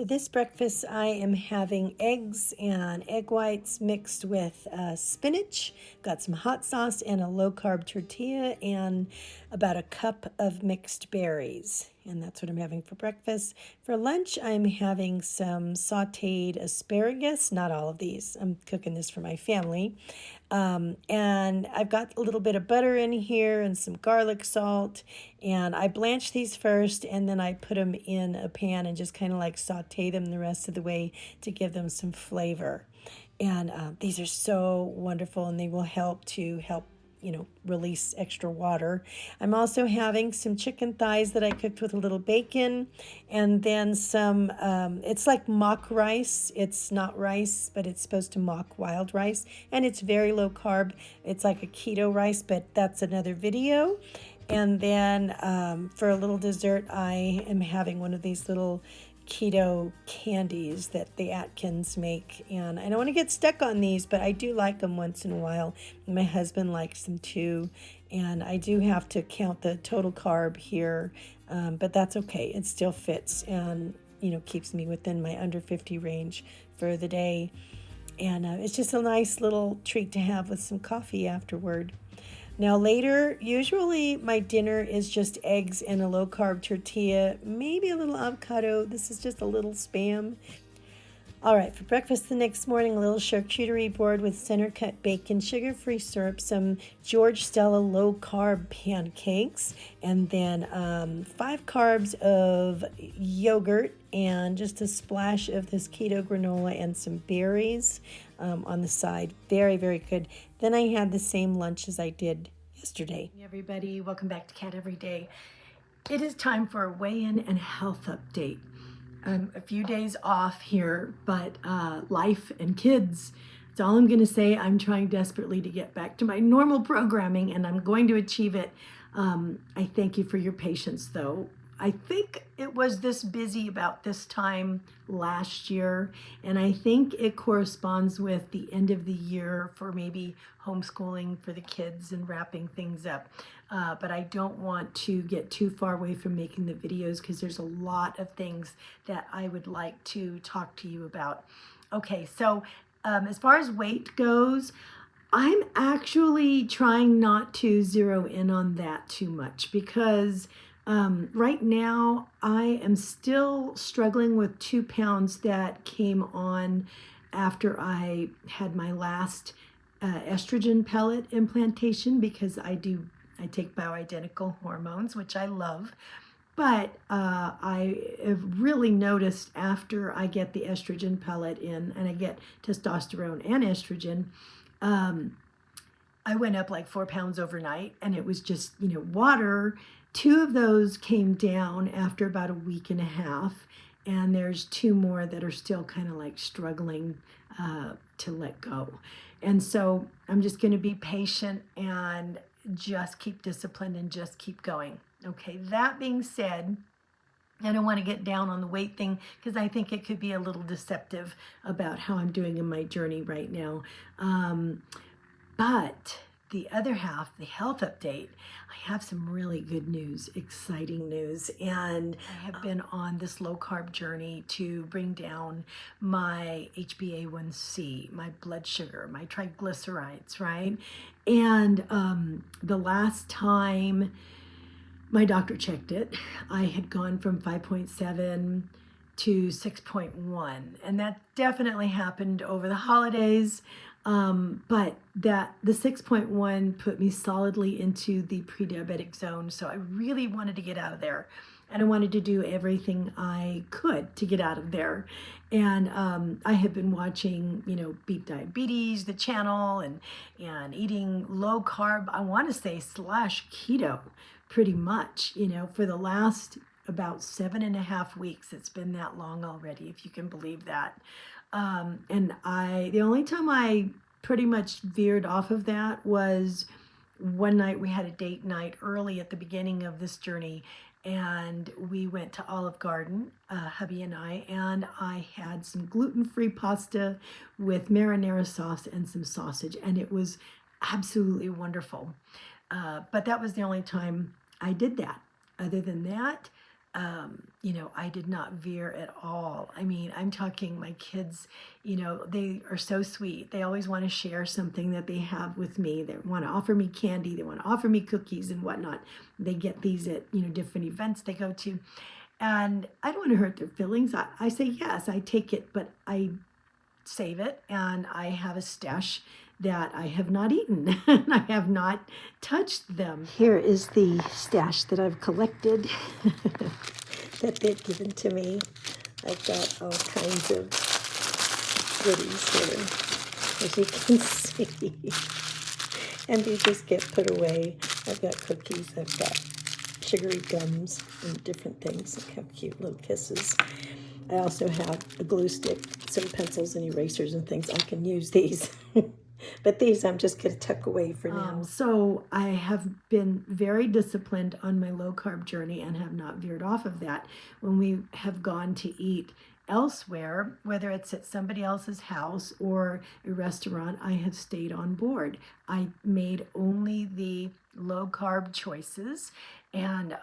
For this breakfast, I am having eggs and egg whites mixed with spinach. Got some hot sauce and a low-carb tortilla and about a cup of mixed berries. And that's what I'm having for breakfast. For lunch, I'm having some sautéed asparagus. Not all of these. I'm cooking this for my family. And I've got a little bit of butter in here and some garlic salt. And I blanch these first and then I put them in a pan and just kind of like saute them the rest of the way to give them some flavor. And these are so wonderful and they will help release extra water. I'm also having some chicken thighs that I cooked with a little bacon and then some, it's like mock rice. It's not rice, but it's supposed to mock wild rice. And it's very low carb. It's like a keto rice, but that's another video. And then for a little dessert, I am having one of these little keto candies that the Atkins make. And I don't want to get stuck on these, but I do like them once in a while. My husband likes them too. And I do have to count the total carb here, but that's okay. It still fits and, keeps me within my under 50 range for the day. And it's just a nice little treat to have with some coffee afterward. Now later, usually my dinner is just eggs and a low-carb tortilla, maybe a little avocado. This is just a little Spam. All right, for breakfast the next morning, a little charcuterie board with center-cut bacon, sugar-free syrup, some George Stella low-carb pancakes, and then 5 carbs of yogurt and just a splash of this keto granola and some berries on the side. Very, very good. Then I had the same lunch as I did yesterday. Hey everybody, welcome back to Cat Every Day. It is time for a weigh-in and health update. A few days off here, but life and kids, that's all I'm going to say. I'm trying desperately to get back to my normal programming, and I'm going to achieve it. I thank you for your patience, though. I think it was this busy about this time last year, and I think it corresponds with the end of the year for maybe homeschooling for the kids and wrapping things up. But I don't want to get too far away from making the videos because there's a lot of things that I would like to talk to you about. Okay, so as far as weight goes, I'm actually trying not to zero in on that too much because right now I am still struggling with 2 pounds that came on after I had my last estrogen pellet implantation because I take bioidentical hormones, which I love. But I have really noticed after I get the estrogen pellet in and I get testosterone and estrogen, I went up like 4 pounds overnight, and it was just, water. 2 of those came down after about a week and a half, and there's 2 more that are still kind of like struggling to let go. And so I'm just going to be patient and just keep disciplined and just keep going. Okay, that being said, I don't want to get down on the weight thing because I think it could be a little deceptive about how I'm doing in my journey right now. But the other half, the health update, I have some really good news, exciting news. And I have been on this low carb journey to bring down my A1C, my blood sugar, my triglycerides, right? And the last time my doctor checked it, I had gone from 5.7 to 6.1. And that definitely happened over the holidays. But the 6.1 put me solidly into the pre-diabetic zone. So I really wanted to get out of there. And I wanted to do everything I could to get out of there. And I have been watching, Beat Diabetes, the channel, and eating low carb, I want to say / keto, pretty much, for the last about 7.5 weeks. It's been that long already, if you can believe that. And the only time I pretty much veered off of that was one night we had a date night early at the beginning of this journey, and we went to Olive Garden, hubby and I had some gluten-free pasta with marinara sauce and some sausage, and it was absolutely wonderful. But that was the only time I did that. Other than that, you know, I did not veer at all. I mean, I'm talking my kids, you know, they are so sweet. They always want to share something that they have with me. They want to offer me candy. They want to offer me cookies and whatnot. They get these at, you know, different events they go to. And I don't want to hurt their feelings. I say, yes, I take it, but I save it, and I have a stash that I have not eaten and I have not touched them. Here is the stash that I've collected that they've given to me. I've got all kinds of goodies here, as you can see. And they just get put away. I've got cookies, I've got sugary gums and different things. Look how cute, little kisses. I also have a glue stick, some pencils and erasers and things. I can use these. But these I'm just going to tuck away for now. So I have been very disciplined on my low-carb journey and have not veered off of that. When we have gone to eat elsewhere, whether it's at somebody else's house or a restaurant, I have stayed on board. I made only the low-carb choices, and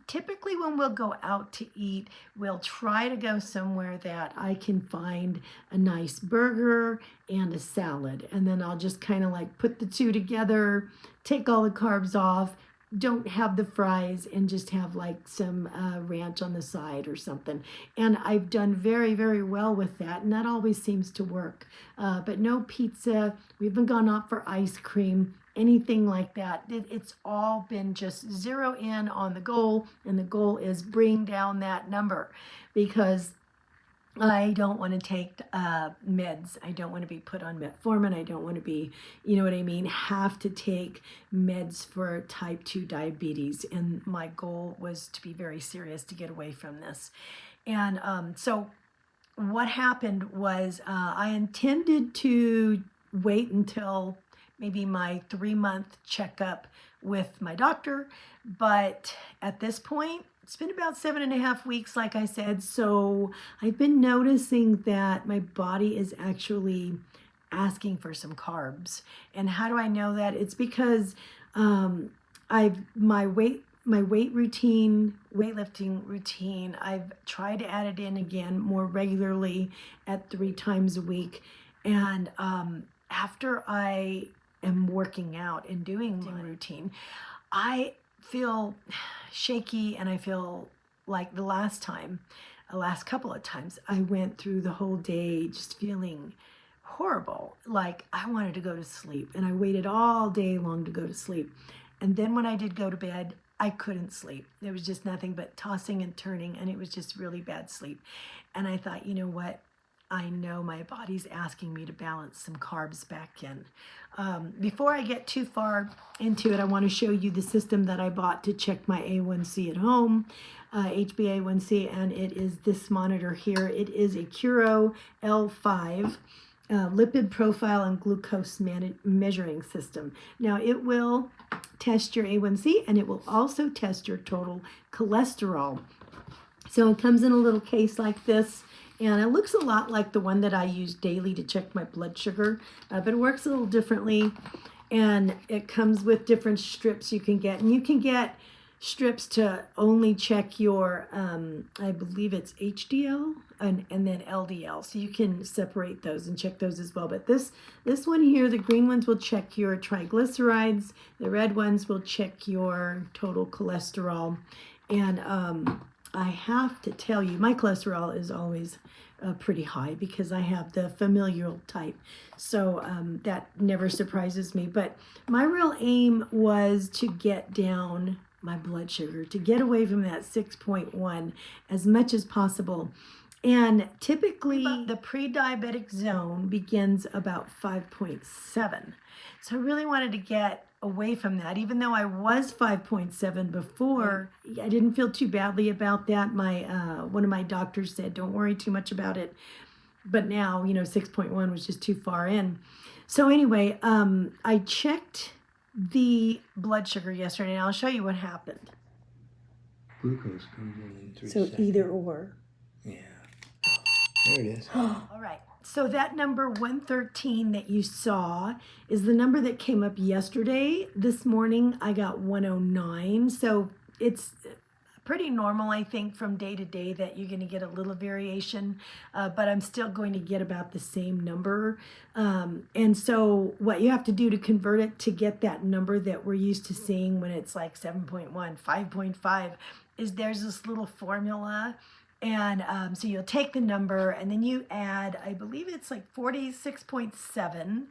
typically when we'll go out to eat, we'll try to go somewhere that I can find a nice burger and a salad. And then I'll just kind of like put the two together, take all the carbs off, don't have the fries, and just have like some ranch on the side or something. And I've done very, very well with that. And that always seems to work. But no pizza. We haven't gone out for ice cream. Anything like that. It's all been just zero in on the goal, and the goal is bring down that number, because I don't want to take meds. I don't want to be put on metformin. I don't want to be, you know what I mean, have to take meds for type 2 diabetes. And my goal was to be very serious to get away from this. And so what happened was I intended to wait until maybe my 3-month checkup with my doctor. But at this point, it's been about 7.5 weeks, like I said. So I've been noticing that my body is actually asking for some carbs. And how do I know that? It's because my weight routine, weightlifting routine, I've tried to add it in again more regularly at 3 times a week. And after I am working out and doing my routine, I feel shaky, and I feel like the last couple of times, I went through the whole day just feeling horrible. Like I wanted to go to sleep, and I waited all day long to go to sleep. And then when I did go to bed, I couldn't sleep. There was just nothing but tossing and turning, and it was just really bad sleep. And I thought, you know what? I know my body's asking me to balance some carbs back in. Before I get too far into it, I want to show you the system that I bought to check my A1C at home, HbA1c, and it is this monitor here. It is a Curo L5 lipid profile and glucose measuring system. Now it will test your A1C, and it will also test your total cholesterol. So it comes in a little case like this. And it looks a lot like the one that I use daily to check my blood sugar, but it works a little differently. And it comes with different strips you can get. And you can get strips to only check your, I believe it's HDL and then LDL. So you can separate those and check those as well. But this one here, the green ones will check your triglycerides. The red ones will check your total cholesterol. And I have to tell you, my cholesterol is always pretty high because I have the familial type. So that never surprises me. But my real aim was to get down my blood sugar, to get away from that 6.1 as much as possible. And typically the pre-diabetic zone begins about 5.7. So I really wanted to get away from that. Even though I was 5.7 before, I didn't feel too badly about that. My one of my doctors said, don't worry too much about it. But now, 6.1 was just too far in. So anyway, I checked the blood sugar yesterday, and I'll show you what happened. Glucose comes in 3 So seconds. either or. Yeah. There it is. All right. So that number 113 that you saw is the number that came up yesterday. This morning I got 109. So it's pretty normal, I think, from day to day that you're going to get a little variation, but I'm still going to get about the same number. And so what you have to do to convert it to get that number that we're used to seeing when it's like 7.1, 5.5, is there's this little formula. And so you'll take the number and then you add, I believe it's like 46.7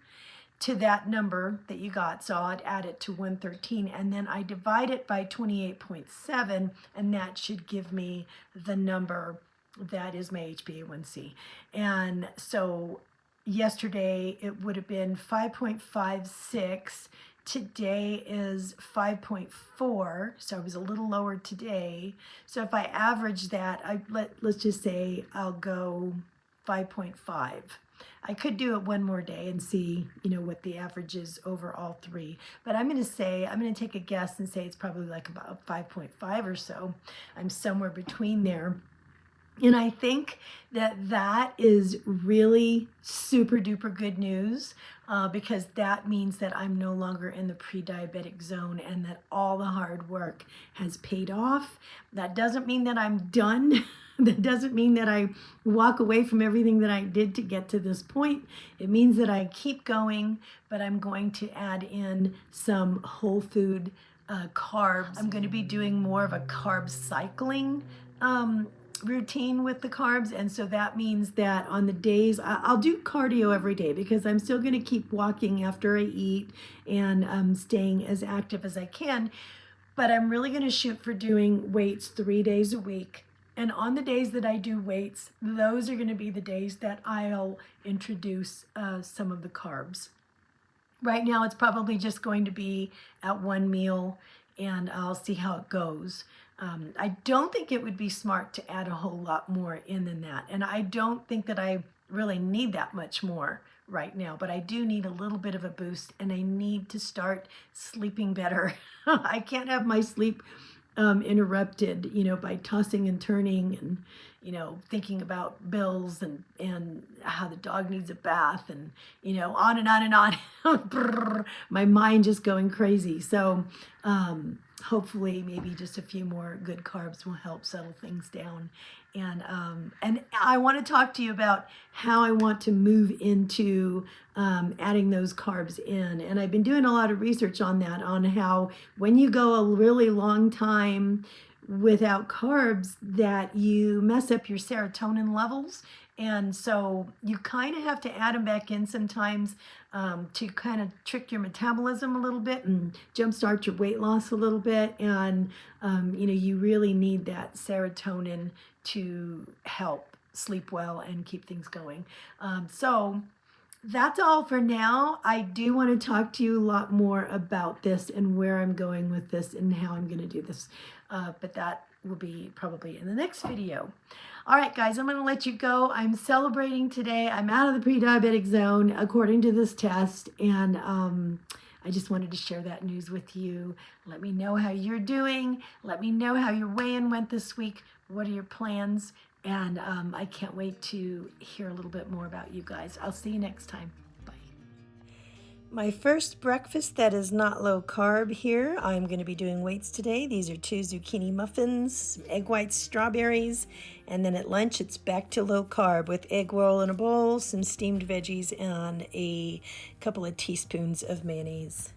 to that number that you got. So I'd add it to 113 and then I divide it by 28.7 and that should give me the number that is my HbA1c. And so yesterday it would have been 5.56. Today is 5.4, so I was a little lower today. So if I average that, let's just say I'll go 5.5. I could do it one more day and see, what the average is over all three. But I'm going to take a guess and say it's probably like about 5.5 or so. I'm somewhere between there. And I think that is really super duper good news because that means that I'm no longer in the pre-diabetic zone and that all the hard work has paid off. That doesn't mean that I'm done. That doesn't mean that I walk away from everything that I did to get to this point. It means that I keep going, but I'm going to add in some whole food carbs. I'm going to be doing more of a carb cycling routine with the carbs, and so that means that on the days I'll do cardio every day because I'm still going to keep walking after I eat and staying as active as I can, but I'm really going to shoot for doing weights 3 days a week. And on the days that I do weights, those are going to be the days that I'll introduce some of the carbs. Right now it's probably just going to be at one meal and I'll see how it goes. I don't think it would be smart to add a whole lot more in than that. And I don't think that I really need that much more right now, but I do need a little bit of a boost and I need to start sleeping better. I can't have my sleep interrupted, by tossing and turning and, thinking about bills and how the dog needs a bath and, on and on and on. My mind just going crazy. So hopefully maybe just a few more good carbs will help settle things down. And I want to talk to you about how I want to move into adding those carbs in. And I've been doing a lot of research on that, on how when you go a really long time without carbs, that you mess up your serotonin levels. And so you kind of have to add them back in sometimes to kind of trick your metabolism a little bit and jumpstart your weight loss a little bit. And, you really need that serotonin to help sleep well and keep things going. So that's all for now. I do want to talk to you a lot more about this and where I'm going with this and how I'm going to do this. But that will be probably in the next video. All right, guys, I'm going to let you go. I'm celebrating today. I'm out of the pre-diabetic zone according to this test. And I just wanted to share that news with you. Let me know how you're doing. Let me know how your weigh-in went this week. What are your plans? And I can't wait to hear a little bit more about you guys. I'll see you next time. Bye. My first breakfast that is not low carb here. I'm going to be doing weights today. These are 2 zucchini muffins, some egg whites, strawberries, and then at lunch it's back to low carb with egg roll in a bowl, some steamed veggies, and a couple of teaspoons of mayonnaise.